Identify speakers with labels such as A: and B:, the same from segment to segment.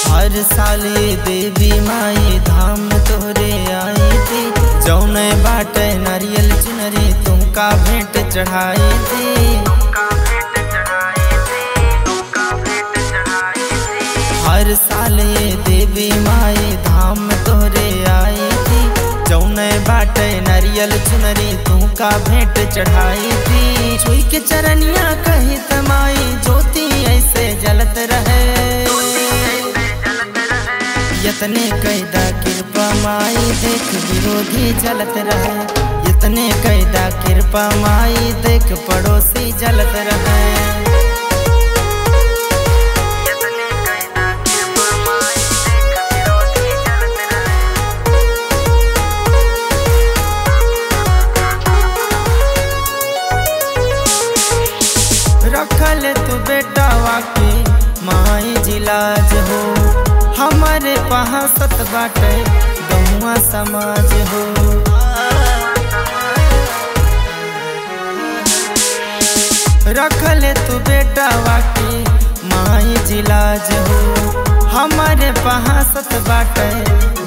A: हर साले देवी माई धाम तोरे आई थी, जौने बाटे नारियल चुनरी तुमका भेंट चढ़ाई थी। हर साले देवी माई धाम तोरे आई थी, जौने बाटे नारियल चुनरी तुमका भेंट चढ़ाई थी। छुई के चरनिया कही तमाई ज्योति ऐसे जलत रहे, यतने कैदा कृपा माई देख विरोधी जलत रहे। यतने कैदा कृपा माई देख पड़ोसी जलत रहे। यतने कैदा कृपा माई देख विरोधी जलत रहे। रखल तू बेटा वाके माई जिलाज हो, हमारे पहाँ सत बाटे गौवा समाज हो। रखले तू बेटा वाकी माई जिलाज हो, हमारे पहाँ सत बाटे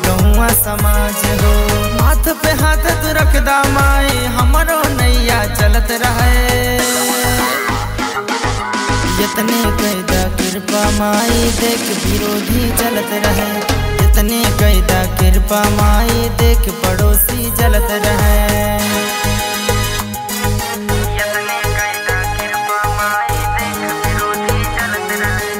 A: गौवा समाज हो। हाथ पे हाथ तू रखदा माई हमारो नैया चलत रहे। यतने कैदा कृपा माई देख विरोधी जलत रहे। यतने कैदा कृपा माई देख पड़ोसी जलत रहे। यतने कैदा कृपा माई देख विरोधी जलत रहे।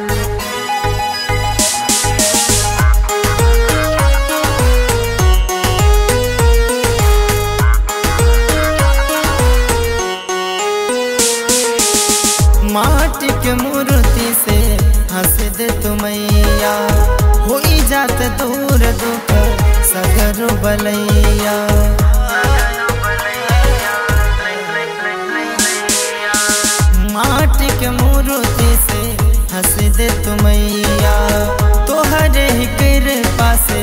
A: माटी के मूर्ति से हंस दे तुमैया, हो जात दूर दुख सगरो बलैया। माटी के मूर्ति से हंस दे तुमैया, तोहरे ही कृपा से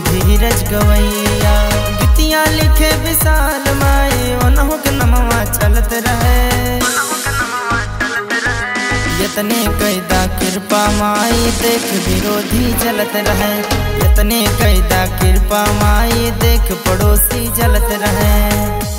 A: धीरज गवैया। गीतियाँ लिखे विशाल माई ओनहु के नमवा चलत रहे। यतने कैदा कृपा माई देख विरोधी जलत रहे। यतने कैदा कृपा माई देख पड़ोसी जलत रहे।